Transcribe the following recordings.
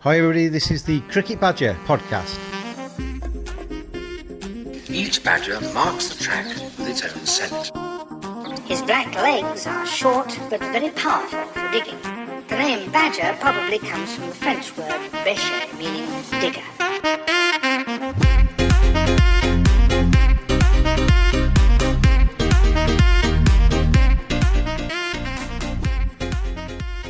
Hi everybody, this is the Cricket Badger podcast. Each badger marks the track with its own scent. His black legs are short but very powerful for digging. The name badger probably comes from the French word bêcher, meaning digger.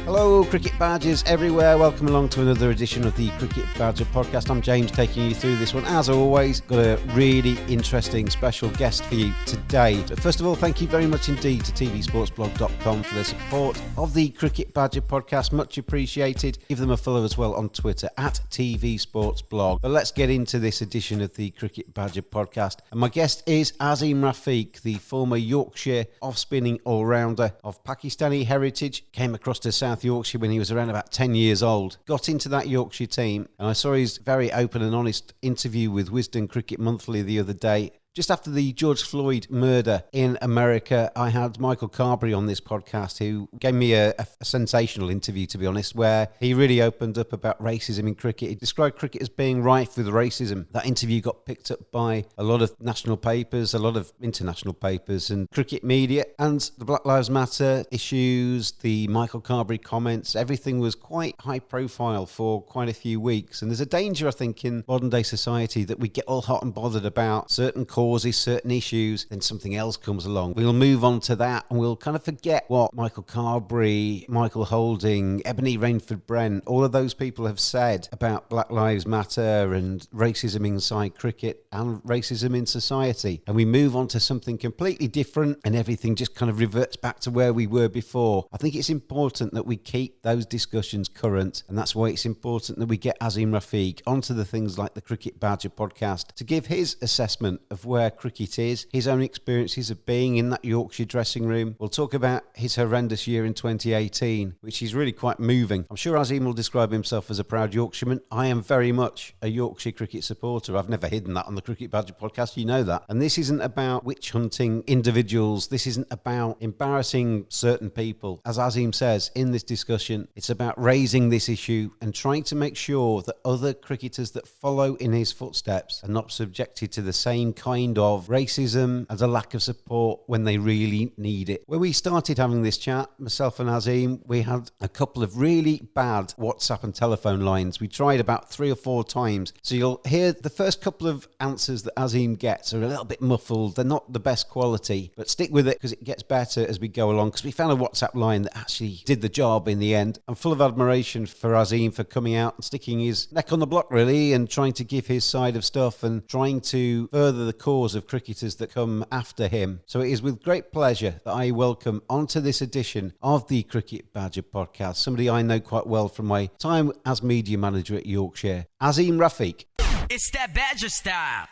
Hello Cricket Badgers everywhere, welcome along to another edition of the Cricket Badger podcast. I'm James, taking you through this one. As always, got a really interesting special guest for you today. But first of all, thank you very much indeed to tvsportsblog.com for their support of the Cricket Badger podcast, much appreciated. Give them a follow as well on Twitter at tvsportsblog. But let's get into this edition of the Cricket Badger podcast. And my guest is Azeem Rafiq, the former Yorkshire off-spinning all-rounder of Pakistani heritage, came across to South Yorkshire when he was around about 10 years old, got into that Yorkshire team, and I saw his very open and honest interview with Wisden Cricket Monthly the other day. Just after the George Floyd murder in America, I had Michael Carberry on this podcast, who gave me a sensational interview, to be honest, where he really opened up about racism in cricket. He described cricket as being rife with racism. That interview got picked up by a lot of national papers, a lot of international papers and cricket media, and the Black Lives Matter issues, the Michael Carberry comments, everything was quite high profile for quite a few weeks. And there's a danger, I think, in modern day society that we get all hot and bothered about certain causes, certain issues, then something else comes along. We'll move on to that and we'll kind of forget what Michael Carberry, Michael Holding, Ebony Rainford Brent, all of those people have said about Black Lives Matter and racism inside cricket and racism in society. And we move on to something completely different and everything just kind of reverts back to where we were before. I think it's important that we keep those discussions current, and that's why it's important that we get Azeem Rafiq onto the things like the Cricket Badger podcast to give his assessment of where cricket is, his own experiences of being in that Yorkshire dressing room. We'll talk about his horrendous year in 2018, which is really quite moving. I'm sure Azeem will describe himself as a proud Yorkshireman. I am very much a Yorkshire cricket supporter. I've never hidden that on the Cricket Badger podcast, you know that. And this isn't about witch hunting individuals. This isn't about embarrassing certain people. As Azeem says in this discussion, it's about raising this issue and trying to make sure that other cricketers that follow in his footsteps are not subjected to the same kind of racism and a lack of support when they really need it. When we started having this chat, myself and Azeem, we had a couple of really bad WhatsApp and telephone lines. We tried about 3 or 4 times. So you'll hear the first couple of answers that Azeem gets are a little bit muffled. They're not the best quality, but stick with it because it gets better as we go along, because we found a WhatsApp line that actually did the job in the end. I'm full of admiration for Azeem for coming out and sticking his neck on the block really and trying to give his side of stuff and trying to further the cause of cricketers that come after him. So it is with great pleasure that I welcome onto this edition of the Cricket Badger podcast somebody I know quite well from my time as media manager at Yorkshire, Azeem Rafiq. It's that Badger style.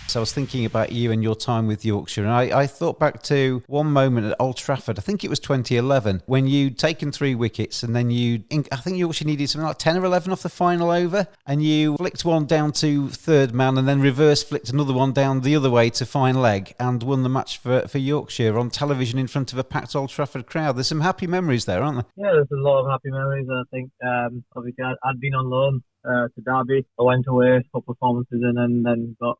So I was thinking about you and your time with Yorkshire, and I thought back to one moment at Old Trafford, I think it was 2011, when you'd taken 3 wickets and then I think Yorkshire needed something like 10 or 11 off the final over, and you flicked one down to third man and then reverse flicked another one down the other way to fine leg and won the match for Yorkshire on television in front of a packed Old Trafford crowd. There's some happy memories there, aren't there? Yeah, there's a lot of happy memories. I think obviously I'd been on loan to Derby. I went away for performances and then got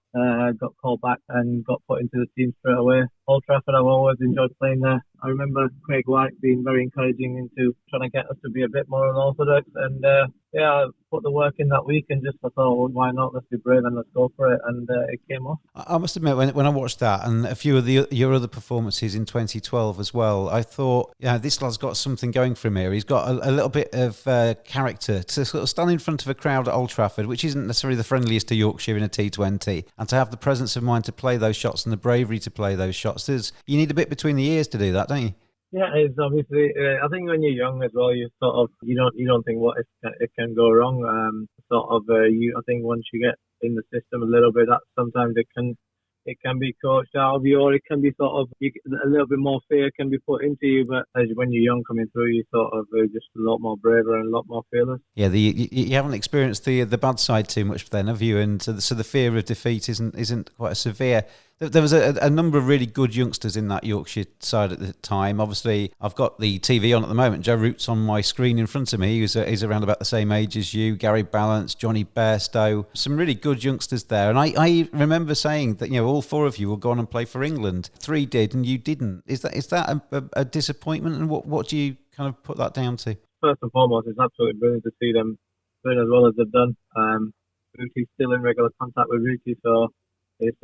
called back and got put into the team straight away. Old Trafford, I've always enjoyed playing there. I remember Craig White being very encouraging into trying to get us to be a bit more unorthodox, and I put the work in that week and just thought, well, why not? Let's be brave and let's go for it, and it came off. I must admit, when I watched that and a few of your other performances in 2012 as well, I thought, yeah, this lad's got something going for him here. He's got a little bit of character to sort of stand in front of a crowd at Old Trafford, which isn't necessarily the friendliest to Yorkshire in a T20, and to have the presence of mind to play those shots and the bravery to play those shots. You need a bit between the ears to do that, don't you? Yeah, it's obviously. I think when you're young as well, you sort of you don't think what it can go wrong. I think once you get in the system a little bit, that sometimes it can be coached out of you, or it can be sort of a little bit more fear can be put into you. But as when you're young coming through, you sort of just a lot more braver and a lot more fearless. Yeah, you haven't experienced the bad side too much then, have you? And so the fear of defeat isn't quite as severe. There was a number of really good youngsters in that Yorkshire side at the time. Obviously, I've got the TV on at the moment. Joe Root's on my screen in front of me. He's around about the same age as you. Gary Balance, Johnny Bairstow, some really good youngsters there. And I remember saying that, all four of you will go on and play for England. Three did, and you didn't. Is that a disappointment? And what do you kind of put that down to? First and foremost, it's absolutely brilliant to see them doing as well as they've done. Ruki's still in regular contact with Ruki, so it's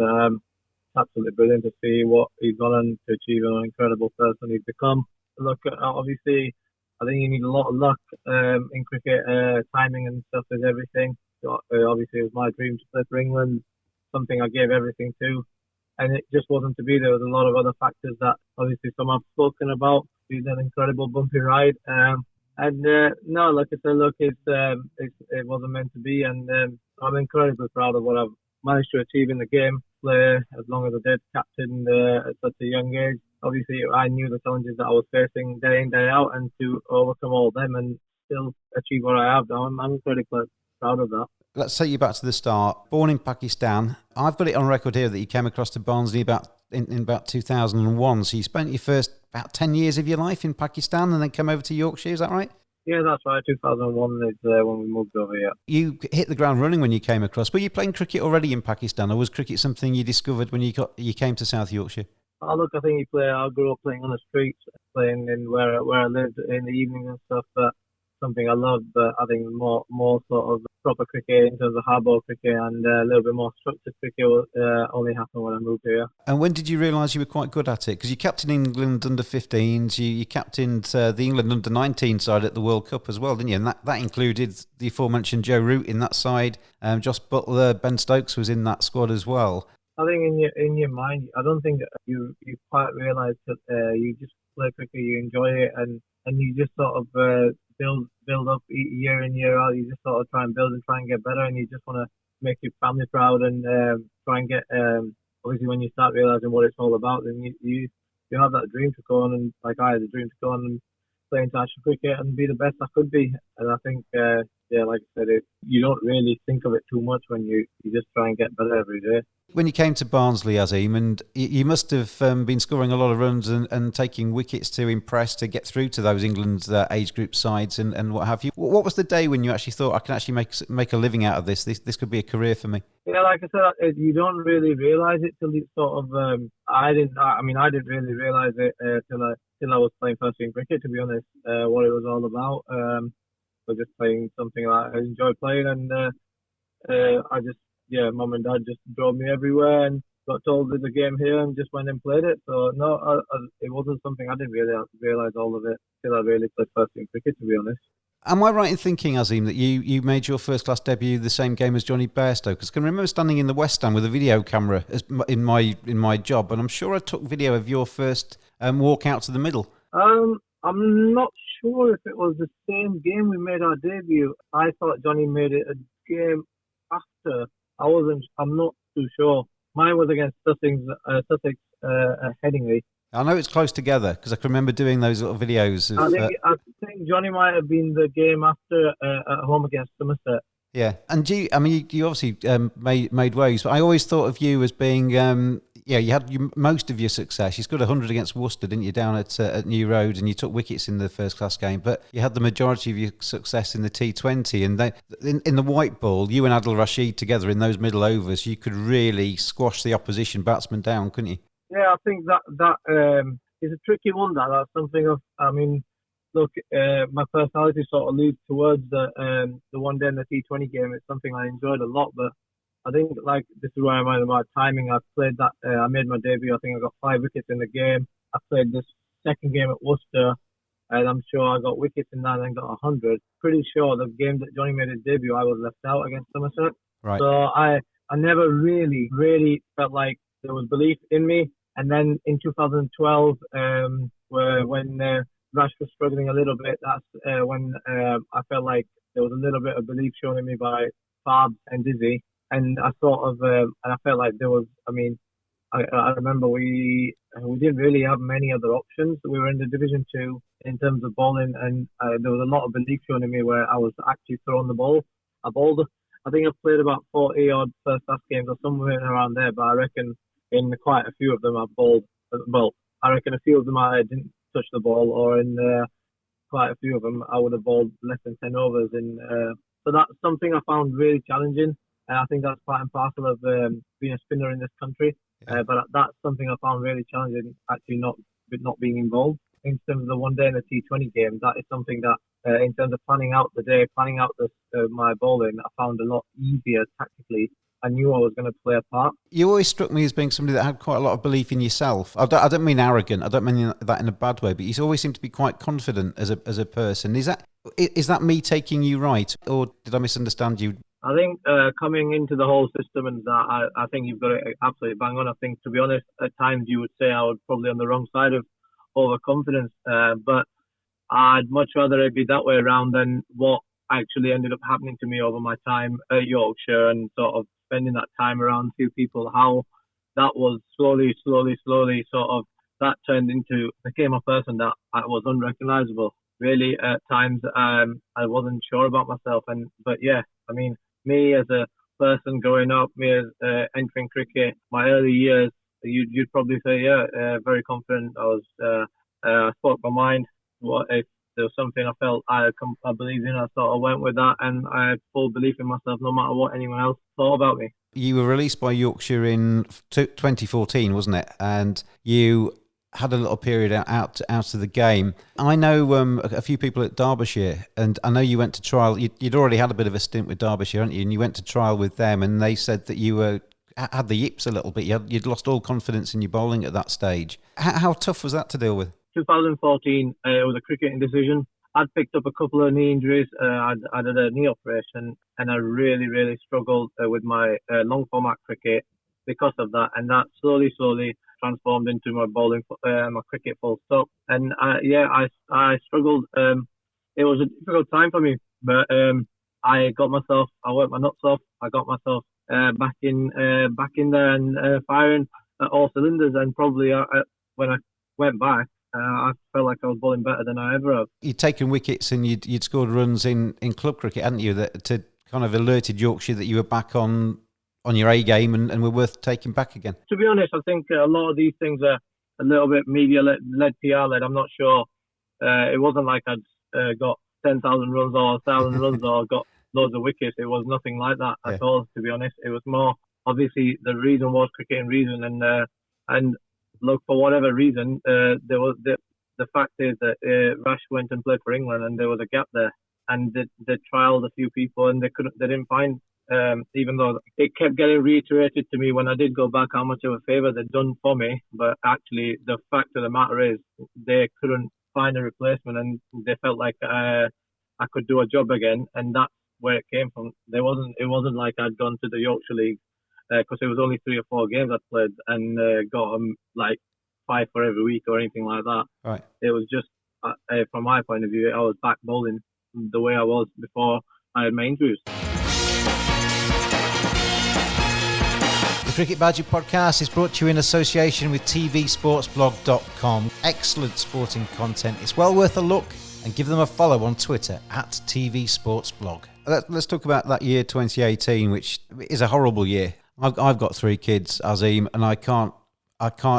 absolutely brilliant to see what he's gone on to achieve and an incredible person he's become. Look, obviously, I think you need a lot of luck in cricket. Timing and stuff is everything. So, obviously, it was my dream to play for England, something I gave everything to, and it just wasn't to be. There was a lot of other factors that obviously some I've spoken about. It's an incredible bumpy ride. No, like I said, look, it wasn't meant to be, and I'm incredibly proud of what I've managed to achieve in the game. Play as long as I did, captain at such a young age. Obviously, I knew the challenges that I was facing day in, day out, and to overcome all of them and still achieve what I have done, I'm incredibly proud of that. Let's take you back to the start. Born in Pakistan. I've got it on record here that you came across to Barnsley in about 2001. So you spent your first about 10 years of your life in Pakistan and then come over to Yorkshire, is that right? Yeah, that's right. 2001 is when we moved over here. You hit the ground running when you came across. Were you playing cricket already in Pakistan, or was cricket something you discovered when you came to South Yorkshire? Oh, look, I think I grew up playing on the streets, playing in where I lived in the evenings and stuff. But something I loved, but I think more sort of proper cricket in terms of hardball cricket and a little bit more structured cricket only happened when I moved here. And when did you realise you were quite good at it? Because you captained England under-15s, you captained the England under-19 side at the World Cup as well, didn't you? And that included the aforementioned Joe Root in that side. Josh Butler, Ben Stokes was in that squad as well. I think in your mind, I don't think you quite realise that you just play cricket, you enjoy it, and you just sort of build up year in, year out. You just sort of try and build and try and get better, and you just want to make your family proud and try and get. Obviously, when you start realising what it's all about, then you have that dream to go on, and like I had a dream to go on and play international cricket and be the best I could be. And I think, like I said, you don't really think of it too much when you just try and get better every day. When you came to Barnsley, Azeem, and you must have been scoring a lot of runs and taking wickets to impress to get through to those England's age group sides and what have you. What was the day when you actually thought, I can actually make a living out of this? This could be a career for me? Yeah, like I said, you don't really realise it till you sort of. I didn't really realise it till I was playing first team cricket. To be honest, what it was all about. So just playing something that I enjoy playing, and Mum and Dad just drove me everywhere and got told there's a game here and just went and played it. So no, it wasn't something I didn't really realise all of it till I really played first team cricket, to be honest. Am I right in thinking, Azeem, that you made your first class debut the same game as Johnny Bairstow? Because I can remember standing in the West Stand with a video camera in my job, and I'm sure I took video of your first walk out to the middle. I'm not sure if it was the same game we made our debut. I thought Johnny made it a game after. I'm not too sure. Mine was against Sussex Headingley. I know it's close together because I can remember doing those little videos. I think Johnny might have been the game after at home against Somerset. Yeah, and you obviously made waves, but I always thought of you as being, you had most of your success. You scored 100 against Worcester, didn't you, down at New Road, and you took wickets in the first class game, but you had the majority of your success in the T20, and in the white ball, you and Adil Rashid together in those middle overs, you could really squash the opposition batsman down, couldn't you? Yeah, I think that is a tricky one. That's something of, look, my personality sort of leads towards the one day in the T20 game. It's something I enjoyed a lot, but I think this is where I'm at about timing. I played that. I made my debut. I think I got 5 wickets in the game. I played this second game at Worcester, and I'm sure I got wickets in that and got 100. Pretty sure the game that Johnny made his debut, I was left out against Somerset. Right. So I never really felt like there was belief in me. And then in 2012, when Rash was struggling a little bit, that's when I felt like there was a little bit of belief shown in me by Fab and Dizzy. And I sort of, and I felt like there was, I remember we didn't really have many other options. We were in the Division 2 in terms of bowling, and there was a lot of belief shown in me where I was actually throwing the ball. I think I've played about 40 odd first class games or somewhere around there, but I reckon in quite a few of them I bowled. Well, I reckon a few of them I didn't touch the ball, or in quite a few of them I would have bowled less than 10 overs. So that's something I found really challenging. And I think that's part and parcel of being a spinner in this country. Yeah. But that's something I found really challenging, actually not being involved. In terms of the one day and the T20 game, that is something that, in terms of planning out the day, planning out my bowling, I found a lot easier tactically. I knew I was going to play a part. You always struck me as being somebody that had quite a lot of belief in yourself. I don't mean arrogant. I don't mean that in a bad way, but you always seem to be quite confident as a person. Is that me taking you right, or did I misunderstand you? I think coming into the whole system and that, I think you've got it absolutely bang on. I think, to be honest, at times you would say I was probably on the wrong side of overconfidence, but I'd much rather it be that way around than what actually ended up happening to me over my time at Yorkshire, and sort of spending that time around a few people, how that was slowly sort of, that became a person that I was unrecognisable. Really, at times I wasn't sure about myself, but yeah, I mean, me as a person growing up, me as entering cricket, my early years, you'd probably say, yeah, very confident. I spoke my mind. What if there was something I felt I believed in? I sort of went with that, and I had full belief in myself, no matter what anyone else thought about me. You were released by Yorkshire in 2014, wasn't it? And you had a little period out of the game. I know a few people at Derbyshire, and I know you went to trial. You'd already had a bit of a stint with Derbyshire, hadn't you? And you went to trial with them, and they said that you had the yips a little bit. You'd lost all confidence in your bowling at that stage. How tough was that to deal with? 2014, it was a cricketing decision. I'd picked up a couple of knee injuries. I did a knee operation, and I really struggled with my long format cricket because of that. And that slowly transformed into my bowling, my cricket full stop. And I struggled. It was a difficult time for me, but I worked my nuts off. I got myself back in there and firing at all cylinders. And probably when I went back, I felt like I was bowling better than I ever have. You'd taken wickets and you'd scored runs in club cricket, hadn't you? That to kind of alerted Yorkshire that you were back on your A game and were worth taking back again. To be honest, I think a lot of these things are a little bit media-led, PR-led. I'm not sure. It wasn't like I'd got 10,000 runs or 1,000 runs or got loads of wickets. It was nothing like that at all, to be honest. It was more, obviously, the reason was cricketing reason. And look, for whatever reason, there was the fact is that Rash went and played for England, and there was a gap there. And they trialled a few people, and they didn't find, even though it kept getting reiterated to me when I did go back how much of a favour they'd done for me. But actually, the fact of the matter is they couldn't find a replacement, and they felt like I could do a job again, and that's where it came from. It wasn't like I'd gone to the Yorkshire League, because it was only 3 or 4 games I'd played and got like 5 for every week or anything like that. Right. It was just, from my point of view, I was back bowling the way I was before I had my injuries. The Cricket Badger podcast is brought to you in association with tvsportsblog.com. Excellent sporting content. It's well worth a look, and give them a follow on Twitter at tvsportsblog. Let's talk about that year 2018, which is a horrible year. I've got 3 kids, Azeem, and I can't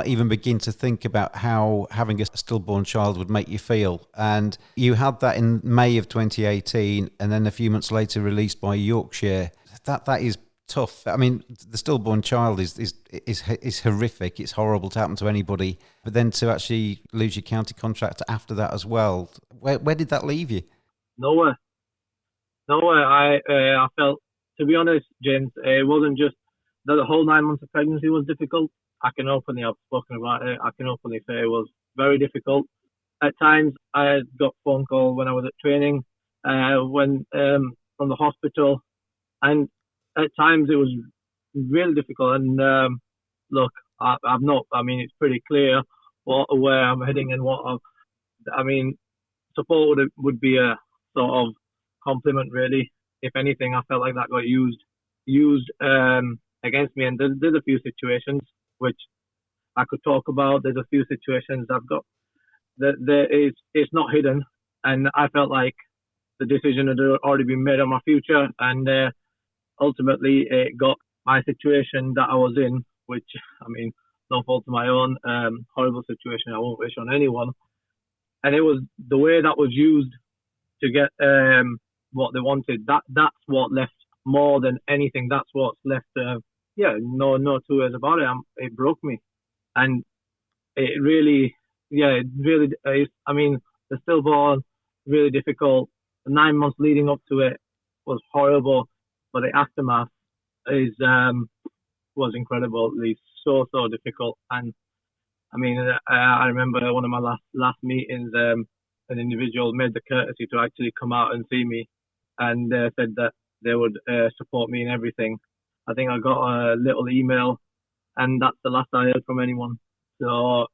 even begin to think about how having a stillborn child would make you feel. And you had that in May of 2018, and then a few months later released by Yorkshire. That is tough. I mean, the stillborn child is horrific. It's horrible to happen to anybody. But then to actually lose your county contract after that as well, where did that leave you? Nowhere. I felt, to be honest, James, it wasn't just the whole 9 months of pregnancy was difficult. I've spoken about it. I can openly say it was very difficult. At times, I got phone call when I was at training, from the hospital, and at times it was really difficult. And look, it's pretty clear where I'm heading and support would be a sort of compliment, really. If anything, I felt like that got used against me. And there's a few situations which I could talk about. There's a few situations I've got that it's not hidden, and I felt like the decision had already been made on my future, and ultimately it got my situation that I was in which, I mean, no fault of my own, horrible situation I won't wish on anyone. And it was the way that was used to get what they wanted. That's what left more than anything. That's what's left. No two ways about it. It broke me, and it really, I mean, the stillborn, really difficult. The 9 months leading up to it was horrible, but the aftermath was incredible. It's so difficult. And I mean, I remember one of my last meetings, an individual made the courtesy to actually come out and see me, and said that they would support me in everything. I think I got a little email, and that's the last I heard from anyone. So,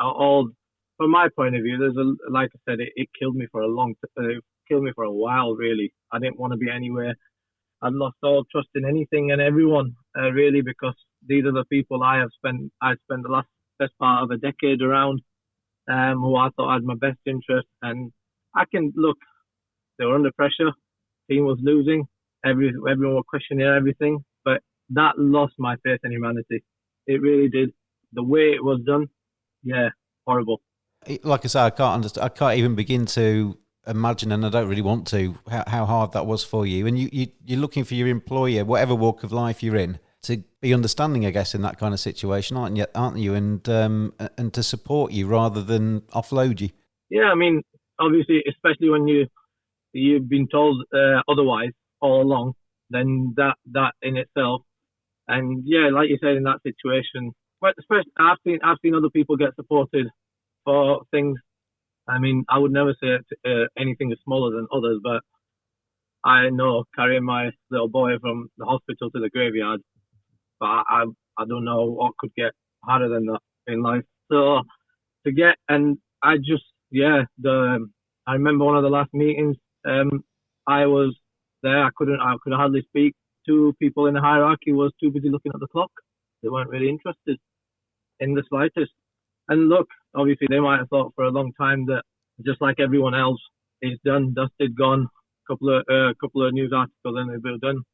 all from my point of view, like I said, it killed me for a while. Really, I didn't want to be anywhere. I'd lost all trust in anything and everyone, really, because these are the people I spent the best part of a decade around, who I thought had my best interest. And they were under pressure. Team was losing. Everyone was questioning everything. But that lost my faith in humanity. It really did. The way it was done, horrible. Like I say, I can't even begin to imagine, and I don't really want to, how hard that was for you. And you're looking for your employer, whatever walk of life you're in, to be understanding, I guess, in that kind of situation, aren't you? And to support you rather than offload you. Yeah, I mean, obviously, especially when you've been told otherwise all along, then that in itself, and like you said, in that situation, but especially I've seen other people get supported for things. I mean, I would never say anything is smaller than others, but I know carrying my little boy from the hospital to the graveyard, but I don't know what could get harder than that in life. So to get, and I just, I remember one of the last meetings, I was there, I could hardly speak. Two people in the hierarchy was too busy looking at the clock. They weren't really interested in the slightest. And look, obviously they might have thought for a long time that just like everyone else, it's done, dusted, gone. Couple of news articles and they've been done.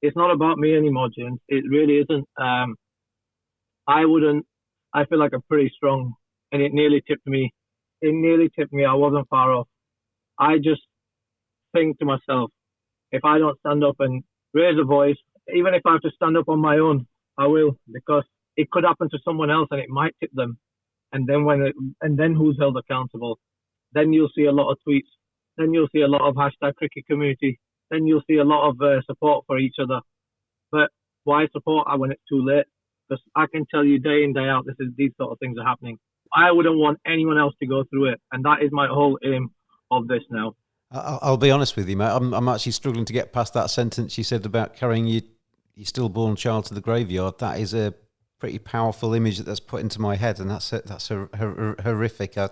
It's not about me anymore, James. It really isn't. I feel like I'm pretty strong, and it nearly tipped me. I wasn't far off. I just think to myself, if I don't stand up and raise a voice, even if I have to stand up on my own, I will, because it could happen to someone else and it might tip them. And then who's held accountable? Then you'll see a lot of tweets. Then you'll see a lot of hashtag cricket community. Then you'll see a lot of support for each other. But why support when it's too late? Because I can tell you day in, day out, these sort of things are happening. I wouldn't want anyone else to go through it. And that is my whole aim of this now. I'll be honest with you, mate. I'm actually struggling to get past that sentence you said about carrying your stillborn child to the graveyard. That is a pretty powerful image that's put into my head, and that's horrific. I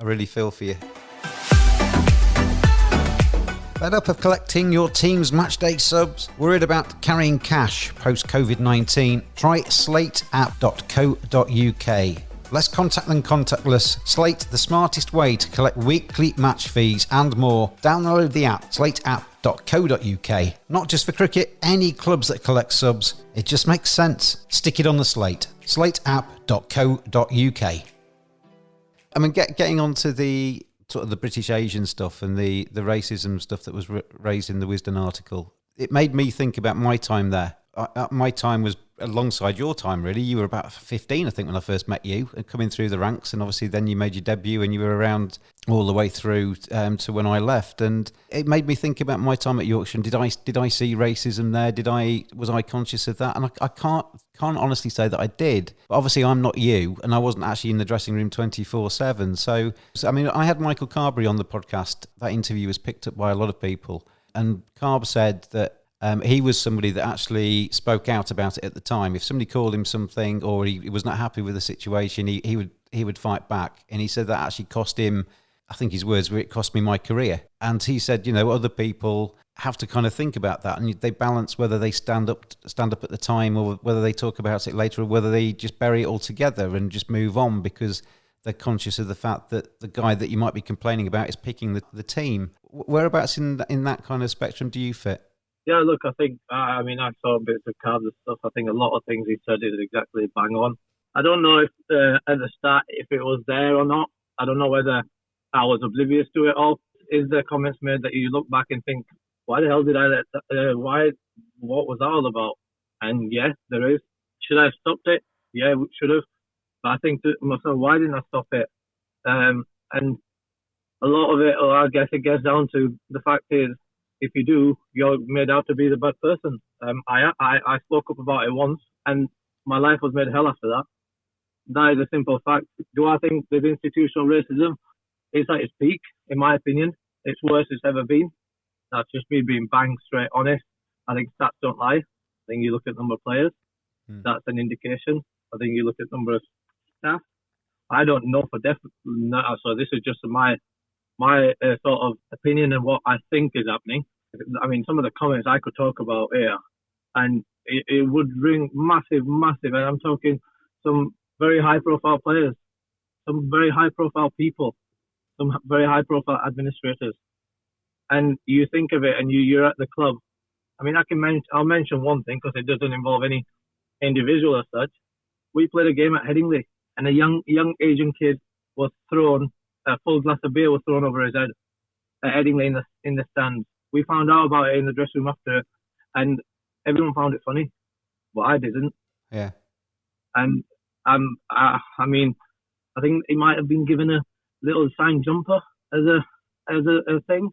really feel for you. Fed up of collecting your team's matchday subs? Worried about carrying cash post-COVID-19? Try slateapp.co.uk. Less contact than contactless. Slate, the smartest way to collect weekly match fees and more. Download the app, slateapp.co.uk. Not just for cricket, any clubs that collect subs. It just makes sense. Stick it on the Slate. slateapp.co.uk. I mean, getting on to the sort of the British Asian stuff and the racism stuff that was raised in the Wisden article, it made me think about my time there. My time was alongside your time, really. You were about 15, I think, when I first met you, and coming through the ranks, and obviously then you made your debut and you were around all the way through to when I left. And it made me think about my time at Yorkshire. Did I see racism there? Was I conscious of that? And I can't honestly say that I did. But obviously I'm not you, and I wasn't actually in the dressing room 24/7. So I mean, I had Michael Carberry on the podcast. That interview was picked up by a lot of people, and Carb said that he was somebody that actually spoke out about it at the time. If somebody called him something or he was not happy with the situation, he would fight back. And he said that actually cost him, I think his words were, it cost me my career. And he said, other people have to kind of think about that, and they balance whether they stand up at the time or whether they talk about it later, or whether they just bury it all together and just move on because they're conscious of the fact that the guy that you might be complaining about is picking the team. Whereabouts in that kind of spectrum do you fit? Yeah, look, I think, I mean, I saw bits of Carbs and stuff. I think a lot of things he said is exactly bang on. I don't know if at the start, if it was there or not. I don't know whether I was oblivious to it all. Is there comments made that you look back and think, why the hell did I let that, what was that all about? And yeah, there is. Should I have stopped it? Yeah, we should have. But I think to myself, why didn't I stop it? And a lot of it, or I guess it gets down to the fact is, if you do, you're made out to be the bad person. I spoke up about it once, and my life was made hell after that. That is a simple fact. Do I think there's institutional racism? It's at its peak, in my opinion. It's worst it's ever been. That's just me being bang straight honest. I think stats don't lie. I think you look at number of players, that's an indication. I think you look at number of staff. I don't know for definite, so this is just my sort of opinion and what I think is happening. I mean, some of the comments I could talk about here, and it would ring massive, and I'm talking some very high-profile players, some very high-profile people, some very high-profile administrators, and you think of it, and you're at the club. I mean, I'll mention one thing because it doesn't involve any individual as such. We played a game at Headingley, and a young Asian kid was thrown. A full glass of beer was thrown over his head at Headingley in the stands. We found out about it in the dressing room after, and everyone found it funny, but I didn't. Yeah. And I mean, I think he might have been given a little signed jumper as a thing.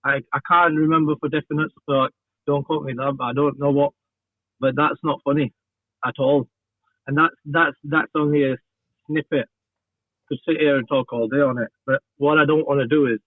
I can't remember for definite, so don't quote me that. But I don't know what. But that's not funny at all, and that's only a snippet. Could sit here and talk all day on it, but what I don't want to do is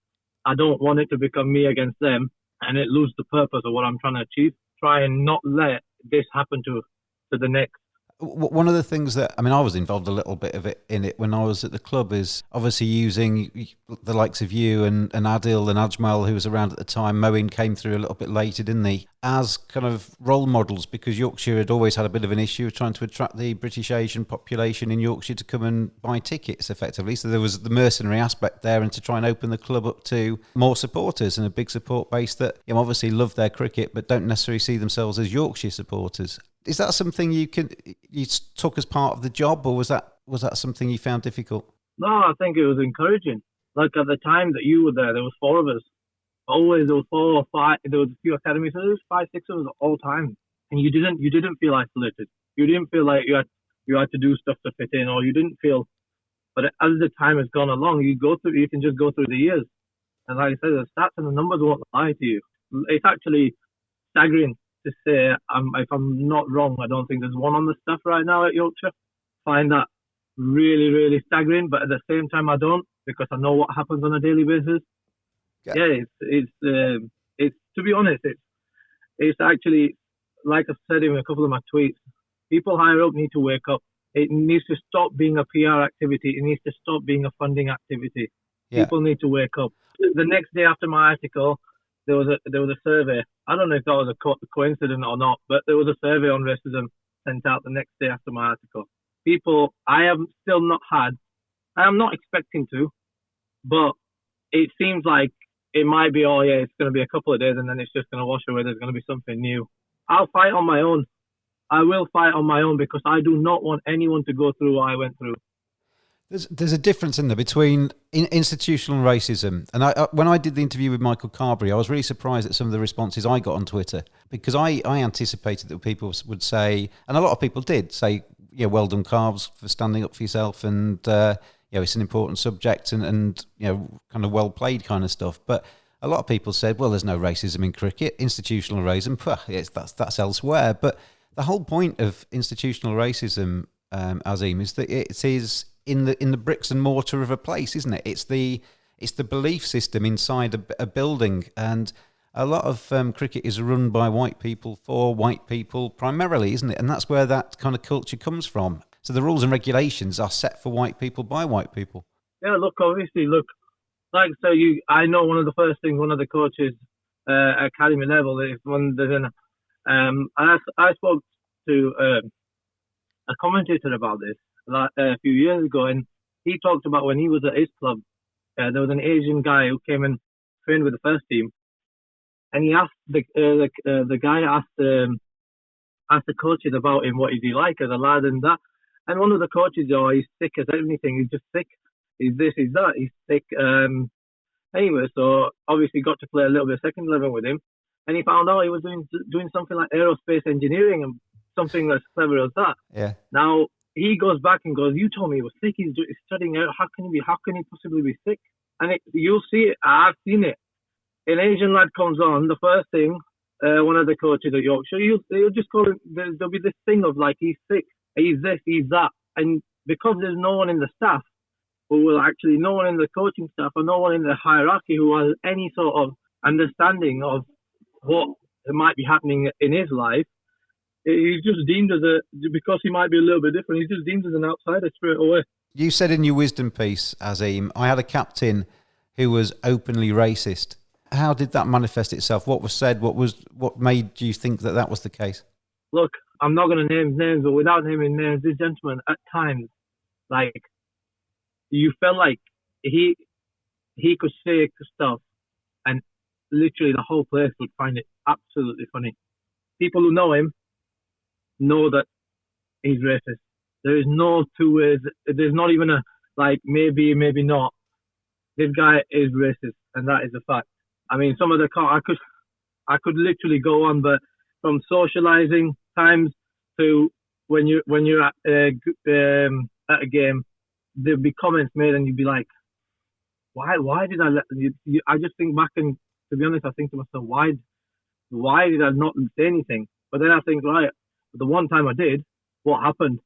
I don't want it to become me against them and it lose the purpose of what I'm trying to achieve. Try and not let this happen to the next. One of the things that, I mean, I was involved a little bit of it in it when I was at the club is obviously using the likes of you and Adil and Ajmal, who was around at the time. Moeen came through a little bit later, didn't he? As kind of role models, because Yorkshire had always had a bit of an issue of trying to attract the British Asian population in Yorkshire to come and buy tickets effectively. So there was the mercenary aspect there, and to try and open the club up to more supporters and a big support base that obviously love their cricket but don't necessarily see themselves as Yorkshire supporters. Is that something you took as part of the job, or was that something you found difficult? No, I think it was encouraging. Like at the time that you were there was 4 of us. Always there was 4 or 5. There was a few academies, so there was 5, 6 of us all time, and you didn't feel isolated. You didn't feel like you had to do stuff to fit in, or you didn't feel. But as the time has gone along, you can just go through the years, and like I said, the stats and the numbers won't lie to you. It's actually staggering to say, if I'm not wrong, I don't think there's one on the staff right now at Yorkshire. Find that really, really staggering, but at the same time I don't, because I know what happens on a daily basis. Yeah, it's to be honest, it's actually, like I've said in a couple of my tweets, people higher up need to wake up. It needs to stop being a PR activity. It needs to stop being a funding activity. Yeah. People need to wake up. The next day after my article, there was a survey. I don't know if that was a coincidence or not, but there was a survey on racism sent out the next day after my article. People, I am not expecting to, but it seems like it might be, it's going to be a couple of days and then it's just going to wash away. There's going to be something new. I'll fight on my own. I will fight on my own because I do not want anyone to go through what I went through. There's a difference in there between institutional racism, and when I did the interview with Michael Carberry, I was really surprised at some of the responses I got on Twitter, because I anticipated that people would say, and a lot of people did say, well done, Carbs, for standing up for yourself, and it's an important subject, and kind of well played kind of stuff. But a lot of people said, well, there's no racism in cricket, institutional racism, that's elsewhere. But the whole point of institutional racism, Azeem, is that it is in the bricks and mortar of a place, isn't it? It's the belief system inside a building, and a lot of cricket is run by white people for white people primarily, isn't it? And that's where that kind of culture comes from. So the rules and regulations are set for white people by white people. Yeah, obviously, like so I know one of the coaches at academy level is one there's I spoke to a commentator about this a few years ago, and he talked about when he was at his club, there was an Asian guy who came and trained with the first team, and he asked the guy asked the coaches about him, what is he like as a lad and that. And one of the coaches, oh, he's sick as anything. He's just sick. He's this, he's that. He's sick. Anyway, so obviously got to play a little bit of second 11 with him. And he found out he was doing something like aerospace engineering and something as clever as that. Yeah. Now, he goes back and goes, you told me he was sick. He's studying out. How can he possibly be sick? And you'll see it. I've seen it. An Asian lad comes on, the first thing, one of the coaches at Yorkshire, you'll just call him, there'll be this thing of like, he's sick, he's this, he's that. And because there's no one in the staff no one in the coaching staff or no one in the hierarchy who has any sort of understanding of what might be happening in his life, he's just deemed because he might be a little bit different, he's just deemed as an outsider straight away. You said in your wisdom piece, Azeem, I had a captain who was openly racist. How did that manifest itself? What was said? What made you think that was the case? Look, I'm not going to name names, but without naming names, this gentleman at times, like, you felt like he could say stuff and literally the whole place would find it absolutely funny. People who know him know that he's racist. There is no two ways. There's not even a, like, maybe not. This guy is racist, and that is a fact. I mean, some of the I could literally go on, but from socializing times to when you're at a game, there'll be comments made, and you'd be like, why did I let you? I just think back, and to be honest, I think to myself, why did I not say anything? But then I think, right, the one time I did, what happened?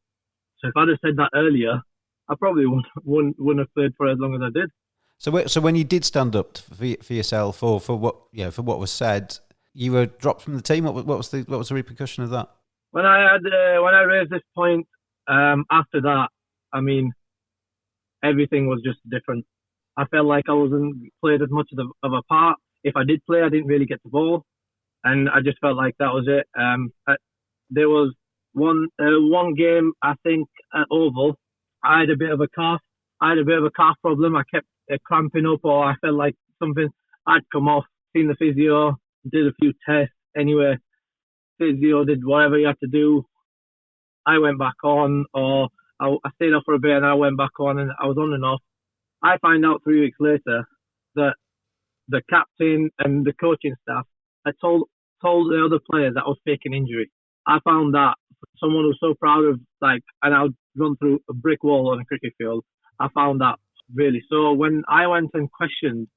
So if I'd have said that earlier, I probably wouldn't have played for as long as I did. So when you did stand up for yourself or for what was said, you were dropped from the team. What was the repercussion of that? When I raised this point, after that, I mean, everything was just different. I felt like I wasn't played as much of a part. If I did play, I didn't really get the ball, and I just felt like that was it. There was one game, I think, at Oval, I had a bit of a calf problem. I kept cramping up, or I felt like something. I'd come off, seen the physio, did a few tests. Anyway, physio did whatever he had to do. I went back on, or I stayed off for a bit and I went back on, and I was on and off. I find out 3 weeks later that the captain and the coaching staff had told the other players that I was faking injury. I found that someone who's so proud of, like, and I'll run through a brick wall on a cricket field. I found that really. So when I went and questioned,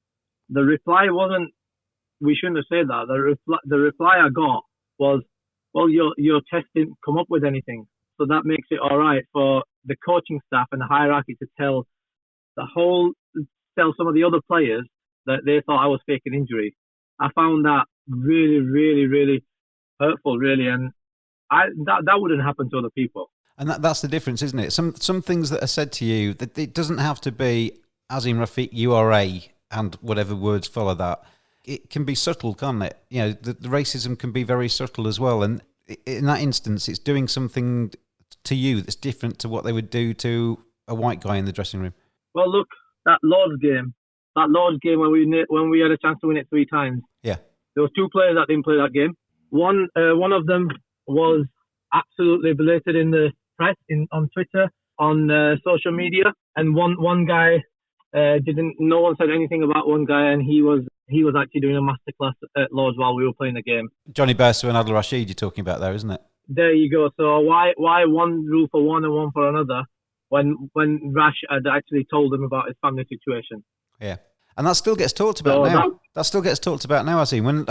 the reply wasn't, we shouldn't have said that. The reply I got was, well, your test didn't come up with anything. So that makes it all right for the coaching staff and the hierarchy to tell some of the other players that they thought I was faking injury. I found that really, really, really hurtful, really. And that wouldn't happen to other people. And that's the difference, isn't it? Some things that are said to you, that it doesn't have to be Azeem Rafiq, URA, and whatever words follow that. It can be subtle, can't it? You know, the racism can be very subtle as well. And in that instance, it's doing something to you that's different to what they would do to a white guy in the dressing room. Well, look, that Lord's game when we had a chance to win it 3 times. Yeah. There was 2 players that didn't play that game. One of them was absolutely belated in the press, on Twitter, on social media, and one guy didn't. No one said anything about one guy, and he was actually doing a masterclass at Lord's while we were playing the game. Johnny Bairstow and Adil Rashid, you're talking about there, isn't it? There you go. So why one rule for one and one for another when Rash had actually told him about his family situation? Yeah, and that still gets talked about now. That still gets talked about now, Azeem.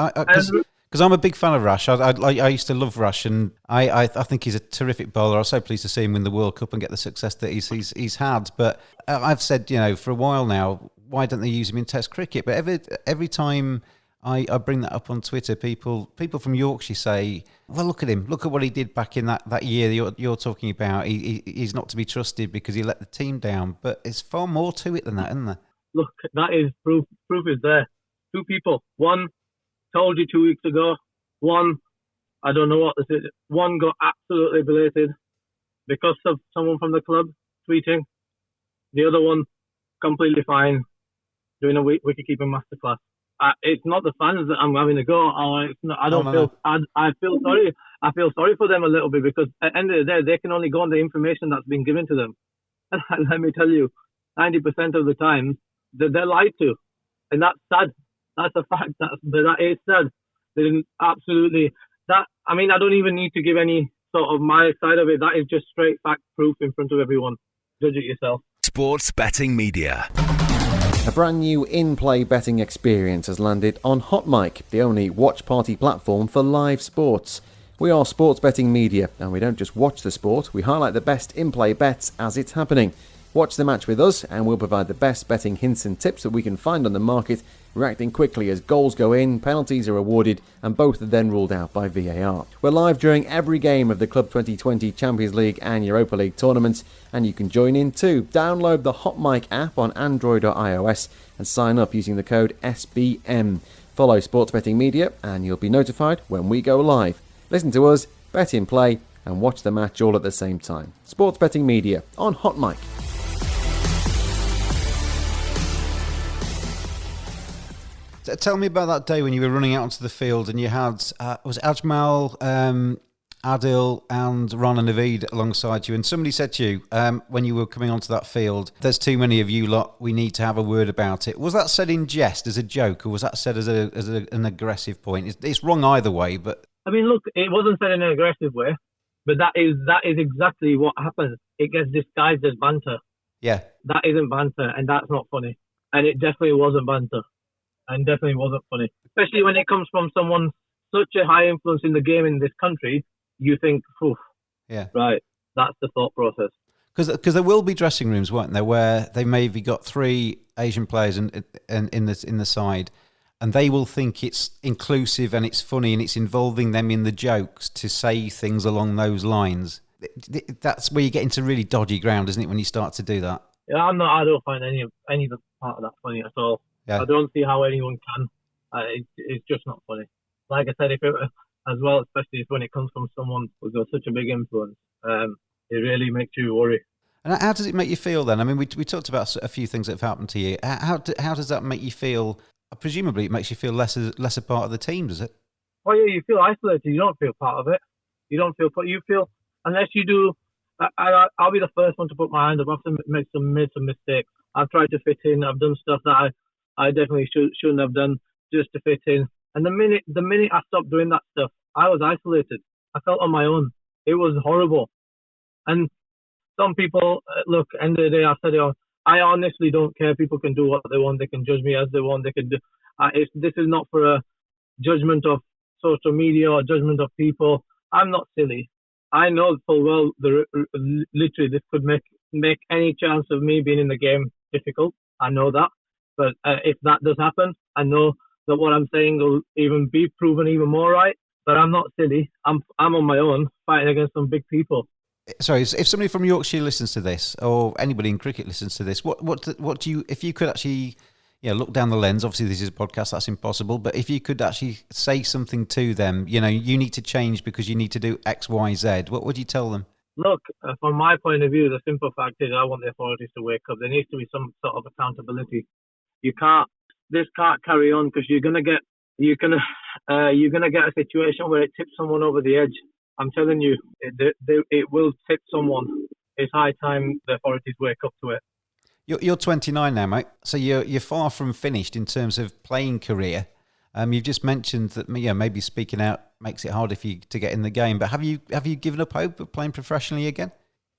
Because I'm a big fan of Rash. I used to love Rash, and I think he's a terrific bowler. I was so pleased to see him win the World Cup and get the success that he's had. But I've said, for a while now, why don't they use him in Test cricket? But every time I bring that up on Twitter, people from Yorkshire say, well, look at him. Look at what he did back in that year you're talking about. He's not to be trusted because he let the team down. But it's far more to it than that, isn't there? Look, that is proof. Proof is there. 2 people. One told you 2 weeks ago. One, I don't know what this is. One got absolutely belated because of someone from the club tweeting. The other one, completely fine, doing a wicket-keeping masterclass. it's not the fans that I'm having a go. Or it's not, I don't no. I feel sorry. I feel sorry for them a little bit because at the end of the day, they can only go on the information that's been given to them. And let me tell you, 90% of the time, they're lied to. And that's sad. That's a fact. That is sad. They didn't absolutely... I don't even need to give any sort of my side of it. That is just straight fact proof in front of everyone. Judge it yourself. Sports Betting Media. A brand new in-play betting experience has landed on Hot Mic, the only watch party platform for live sports. We are Sports Betting Media, and we don't just watch the sport, we highlight the best in-play bets as it's happening. Watch the match with us, and we'll provide the best betting hints and tips that we can find on the market, reacting quickly as goals go in, penalties are awarded, and both are then ruled out by VAR. We're live during every game of the Club 2020 Champions League and Europa League tournaments, and you can join in too. Download the Hot Mic app on Android or iOS and sign up using the code SBM. Follow Sports Betting Media, and you'll be notified when we go live. Listen to us, bet in play, and watch the match all at the same time. Sports Betting Media on Hot Mic. Tell me about that day when you were running out onto the field and you had, was it Ajmal, Adil and Ron and Naveed alongside you, and somebody said to you when you were coming onto that field, there's too many of you lot, we need to have a word about it. Was that said in jest, as a joke, or was that said as an aggressive point? It's wrong either way, but... Look, it wasn't said in an aggressive way, but that is exactly what happens. It gets disguised as banter. Yeah. That isn't banter, and that's not funny. And it definitely wasn't banter. And definitely wasn't funny. Especially when it comes from someone such a high influence in the game in this country, you think, oof, yeah, right, that's the thought process. Because there will be dressing rooms, won't there, where they maybe got 3 Asian players in the side, and they will think it's inclusive and it's funny and it's involving them in the jokes to say things along those lines. That's where you get into really dodgy ground, isn't it, when you start to do that? Yeah, I don't find any of the part of that funny at all. Yeah. I don't see how anyone can. It's just not funny. Like I said, if it as well, especially if when it comes from someone who's got such a big influence, it really makes you worry. And how does it make you feel then? I mean, we talked about a few things that have happened to you. How does that make you feel? Presumably, it makes you feel less a part of the team, does it? Well, yeah, you feel isolated. You don't feel part of it. You feel unless you do. I'll be the first one to put my hand up. I've made some mistakes. I've tried to fit in. I've done stuff that I definitely shouldn't have done just to fit in. And the minute I stopped doing that stuff, I was isolated. I felt on my own. It was horrible. And some people, look, end of the day, I said it, I honestly don't care. People can do what they want. They can judge me as they want. They can do. This is not for a judgment of social media or judgment of people. I'm not silly. I know full well, literally, this could make any chance of me being in the game difficult. I know that. But if that does happen, I know that what I'm saying will even be proven even more right. But I'm not silly. I'm on my own, fighting against some big people. Sorry, if somebody from Yorkshire listens to this, or anybody in cricket listens to this, what do you, if you could actually, look down the lens? Obviously, this is a podcast, that's impossible. But if you could actually say something to them, you need to change because you need to do X, Y, Z. What would you tell them? Look, from my point of view, the simple fact is I want the authorities to wake up. There needs to be some sort of accountability. This can't carry on because you're gonna get a situation where it tips someone over the edge. I'm telling you, it will tip someone. It's high time the authorities wake up to it. You're 29 now, mate. So you're far from finished in terms of playing career. You've just mentioned that maybe speaking out makes it hard if you to get in the game. But have you given up hope of playing professionally again?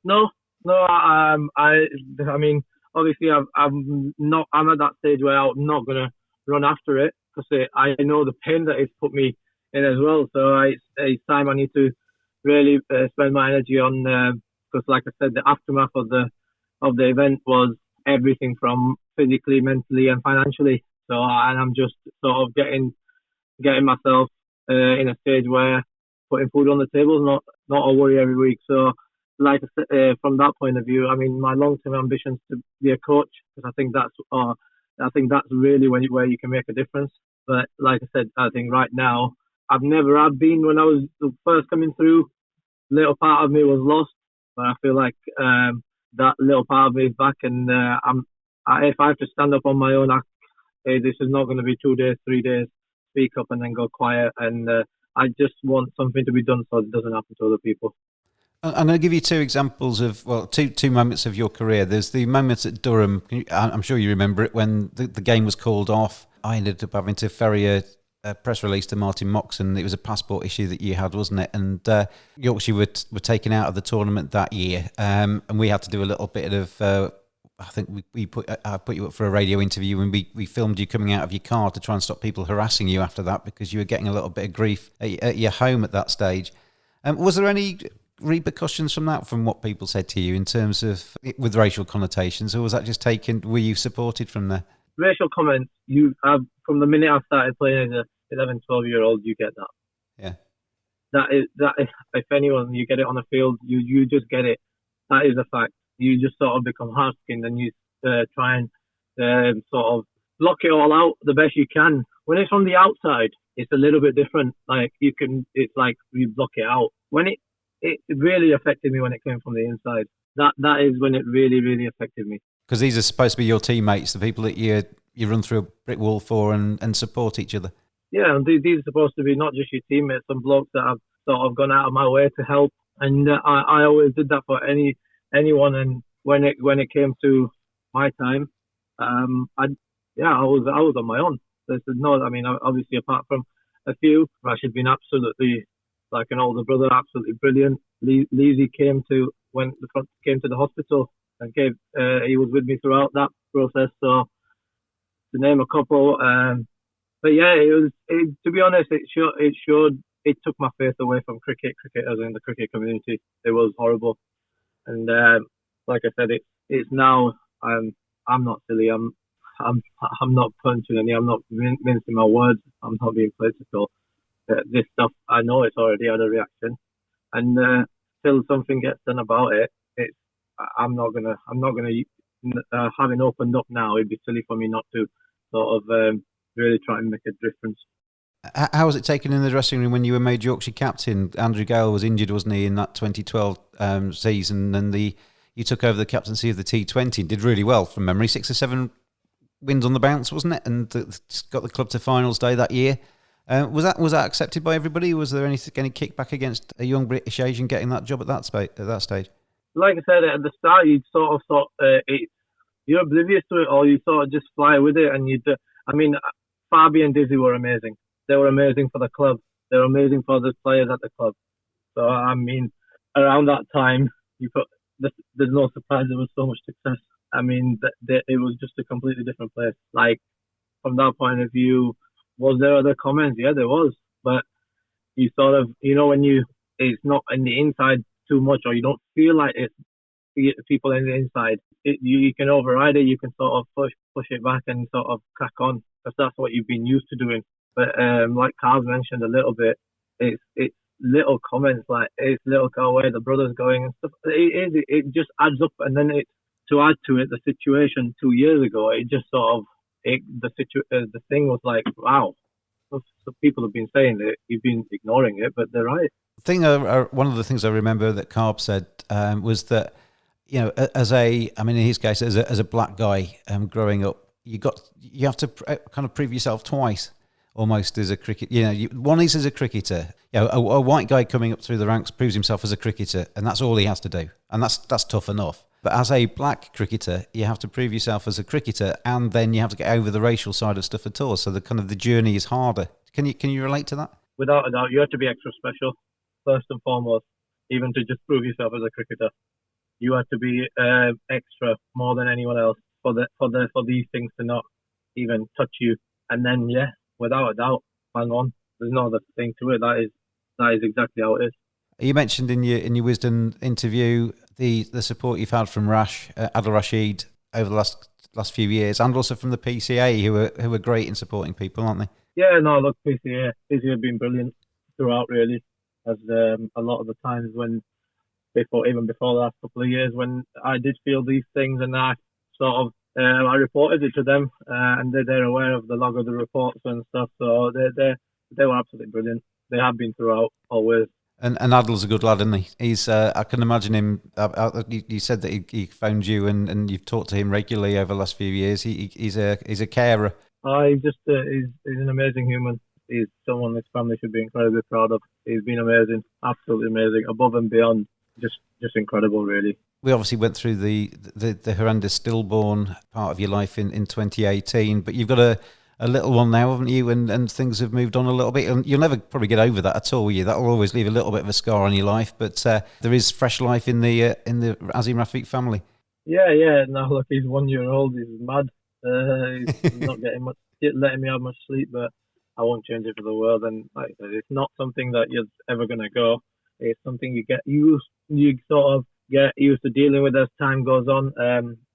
No. I mean, obviously, I'm at that stage where I'm not gonna run after it because I know the pain that it's put me in as well. So it's time I need to really spend my energy on because, like I said, the aftermath of the event was everything from physically, mentally, and financially. So and I'm just sort of getting myself in a stage where putting food on the table is not a worry every week. So, like I said, from that point of view, I mean, my long-term ambition is to be a coach because I think that's really where you can make a difference. But like I said, I think right now I've never been when I was first coming through. Little part of me was lost, but I feel like that little part of me is back, and if I have to stand up on my own, hey, this is not going to be 2 days, 3 days, speak up and then go quiet. And I just want something to be done so it doesn't happen to other people. I'm going to give you two examples of, well, two moments of your career. There's the moments at Durham. I'm sure you remember it when the game was called off. I ended up having to ferry a press release to Martin Moxon. It was a passport issue that you had, wasn't it? And Yorkshire were taken out of the tournament that year, and we had to do a little bit of. I think I put you up for a radio interview, and we filmed you coming out of your car to try and stop people harassing you after that because you were getting a little bit of grief at your home at that stage. Was there any repercussions from that, from what people said to you in terms of with racial connotations, or was that just taken? Were you supported from there? Racial comments, you have from the minute I started playing as a 11, 12-year-old, you get that. Yeah. That is, if anyone, you get it on the field, you just get it. That is a fact. You just sort of become hard-skinned and you try and sort of block it all out the best you can. When it's from the outside, it's a little bit different. Like it's like you block it out. When it really affected me when it came from the inside. That is when it really, really affected me. Because these are supposed to be your teammates, the people that you run through a brick wall for and support each other. Yeah, and these are supposed to be not just your teammates, some blokes that have sort of gone out of my way to help. And I always did that for anyone. And when it came to my time, I was on my own. There's no, I mean, obviously apart from a few, Rash had been absolutely like an older brother, absolutely brilliant. Leezy came to the hospital and he was with me throughout that process. So to name a couple, but yeah, to be honest, it took my faith away from cricketers in the cricket community. It was horrible, and like I said, it's now. I'm not silly. I'm not punching any. I'm not mincing my words. I'm not being political. This stuff, I know it's already had a reaction, and till something gets done about it, I'm not gonna. Having opened up now, it'd be silly for me not to sort of really try and make a difference. How was it taken in the dressing room when you were made Yorkshire captain? Andrew Gale was injured, wasn't he, in that 2012 season, and you took over the captaincy of the T20 and did really well from memory. 6 or 7 wins on the bounce, wasn't it? And got the club to finals day that year. Was that accepted by everybody? Was there any kickback against a young British Asian getting that job at that stage? Like I said at the start, you sort of thought you're oblivious to it, or you sort of just fly with it. And Fabi and Dizzy were amazing. They were amazing for the club. They were amazing for the players at the club. So I mean, around that time, there's no surprise there was so much success. I mean, it was just a completely different place. Like from that point of view, was there other comments? Yeah, there was. But you sort of, when it's not in the inside too much, or you don't feel like it's people in the inside, you can override it. You can sort of push it back and sort of crack on, because that's what you've been used to doing. But like Carl's mentioned a little bit, it's little comments like it's little where the brother's going and stuff. It just adds up, and then to add to it the situation 2 years ago, it just sort of the thing was like, wow. So people have been saying it, you've been ignoring it, but they're right. One of the things I remember that Carb said was that, in his case, as a black guy growing up, you have to kind of prove yourself twice, almost as a cricket. One is as a cricketer. A white guy coming up through the ranks proves himself as a cricketer, and that's all he has to do, and that's tough enough. But as a black cricketer, you have to prove yourself as a cricketer, and then you have to get over the racial side of stuff at all. So the journey is harder. Can you relate to that? Without a doubt, you have to be extra special, first and foremost, even to just prove yourself as a cricketer. You have to be extra more than anyone else for these things to not even touch you. And then, yeah, without a doubt, hang on. There's no other thing to it. That is exactly how it is. You mentioned in your Wisden interview the support you've had from Adil Rashid over the last few years, and also from the PCA, who are great in supporting people, aren't they? Yeah, no, look, PCA have been brilliant throughout, really. As a lot of the times even before the last couple of years, when I did feel these things, and I sort of I reported it to them, and they're aware of the log of the reports and stuff. So they were absolutely brilliant. They have been throughout, always. And Adil's a good lad, isn't he? He's I can imagine him. You said that he phoned you, and you've talked to him regularly over the last few years. He's a carer. He's an amazing human. He's someone this family should be incredibly proud of. He's been amazing, absolutely amazing, above and beyond. Just incredible, really. We obviously went through the horrendous stillborn part of your life in 2018, but you've got a little one now, haven't you? And things have moved on a little bit, and you'll never probably get over that at all, will you? That'll always leave a little bit of a scar on your life. But there is fresh life in the Azeem Rafiq family. Yeah. No, look, he's 1 year old. He's mad. He's not letting me have much sleep, but I won't change it for the world. And like I said, it's not something that you're ever gonna go. It's something you sort of get used to dealing with as time goes on.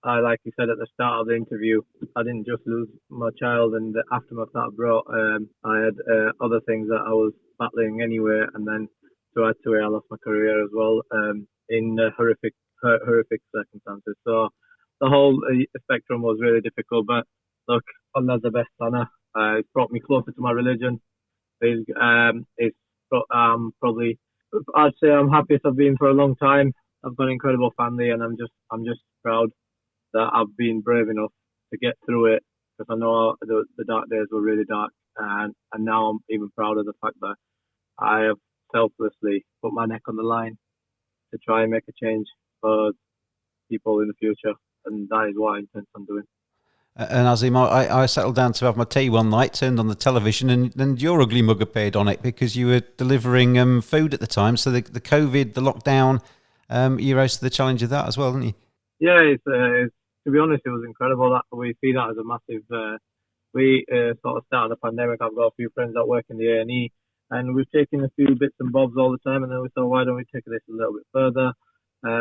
Like you said at the start of the interview, I didn't just lose my child and the aftermath that brought. I had other things that I was battling anyway, and then throughout the way I lost my career as well in horrific circumstances. So the whole spectrum was really difficult. But look, Allah's the best planner. It's brought me closer to my religion. Probably, I'd say I'm happiest I've been for a long time. I've got an incredible family, and I'm just proud that I've been brave enough to get through it, because I know the dark days were really dark, and now I'm even prouder of the fact that I have selflessly put my neck on the line to try and make a change for people in the future, and that is what I intend on doing. And Azeem, I settled down to have my tea one night, turned on the television, and your ugly mug appeared on it because you were delivering food at the time. So the COVID, the lockdown, you rose to the challenge of that as well, didn't you? Yeah, it's to be honest, it was incredible. That we see that as a massive. We sort of started the pandemic. I've got a few friends that work in the A&E, and we've taken a few bits and bobs all the time. And then we thought, why don't we take this a little bit further?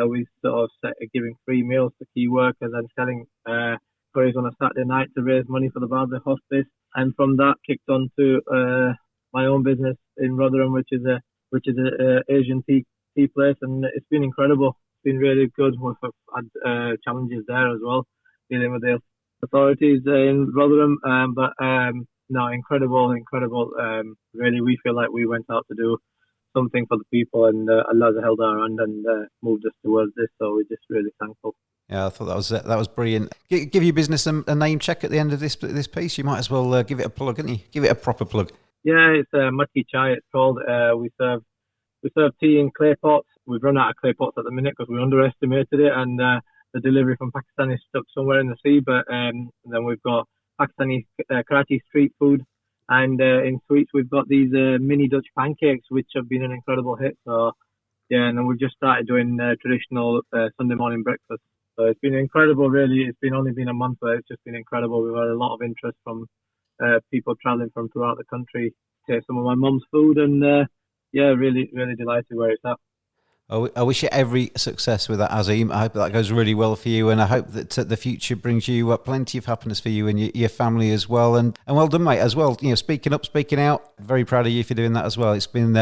We sort of started giving free meals to key workers and selling curries on a Saturday night to raise money for the Barnsley Hospice. And from that, kicked on to my own business in Rotherham, which is a Asian tea place, and it's been incredible. It's been really good. We've had challenges there as well, dealing with the authorities in Rotherham. No, incredible. Really, we feel like we went out to do something for the people, and Allah held our hand and moved us towards this. So we're just really thankful. Yeah, I thought that was brilliant. Give your business a name check at the end of this piece. You might as well give it a plug, didn't you? Give it a proper plug. Yeah, it's Mudki Chai. It's called. We serve tea in clay pots. We've run out of clay pots at the minute because we underestimated it, and the delivery from Pakistan is stuck somewhere in the sea. But then we've got Pakistani Karachi street food, and in sweets we've got these mini Dutch pancakes, which have been an incredible hit. So yeah, and then we've just started doing traditional Sunday morning breakfast. So it's been incredible, really. It's only been a month, but it's just been incredible. We've had a lot of interest from people travelling from throughout the country to taste some of my mum's food, and really, really delighted where it's at. I wish you every success with that, Azeem. I hope that goes really well for you, and I hope that the future brings you plenty of happiness for you and your family as well. And well done, mate, as well. You know, speaking up, speaking out. Very proud of you for doing that as well. It's been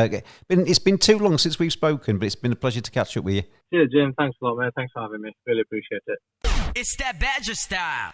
too long since we've spoken, but it's been a pleasure to catch up with you. Cheers, Jim. Thanks a lot, mate. Thanks for having me. Really appreciate it. It's that Badger style.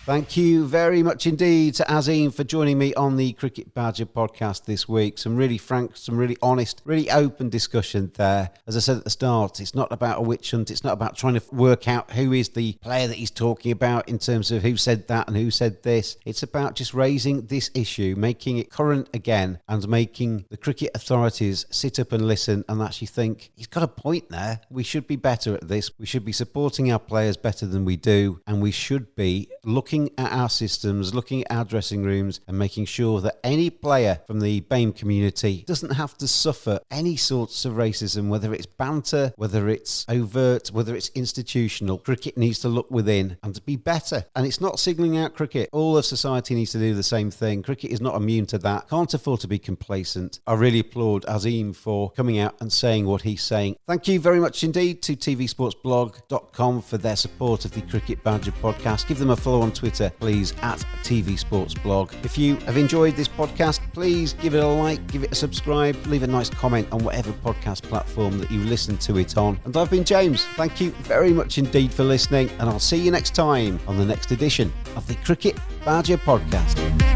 Thank you very much indeed to Azeem for joining me on the Cricket Badger podcast this week. Some really frank, some really honest, really open discussion there. As I said at the start, it's not about a witch hunt. It's not about trying to work out who is the player that he's talking about in terms of who said that and who said this. It's about just raising this issue, making it current again, and making the cricket authorities sit up and listen and actually think, he's got a point there. We should be better at this. We should be supporting our players better than we do, and we should be looking at our systems, looking at our dressing rooms, and making sure that any player from the BAME community doesn't have to suffer any sorts of racism, whether it's banter, whether it's overt, whether it's institutional. Cricket needs to look within and to be better. And it's not signalling out cricket. All of society needs to do the same thing. Cricket is not immune to that. Can't afford to be complacent. I really applaud Azeem for coming out and saying what he's saying. Thank you very much indeed to tvsportsblog.com for their support of the Cricket Badger podcast. Give them a follow on Twitter, please, at TV Sports Blog. If you have enjoyed this podcast, please give it a like, give it a subscribe, leave a nice comment on whatever podcast platform that you listen to it on. And I've been James. Thank you very much indeed for listening, and I'll see you next time on the next edition of the Cricket Badger podcast.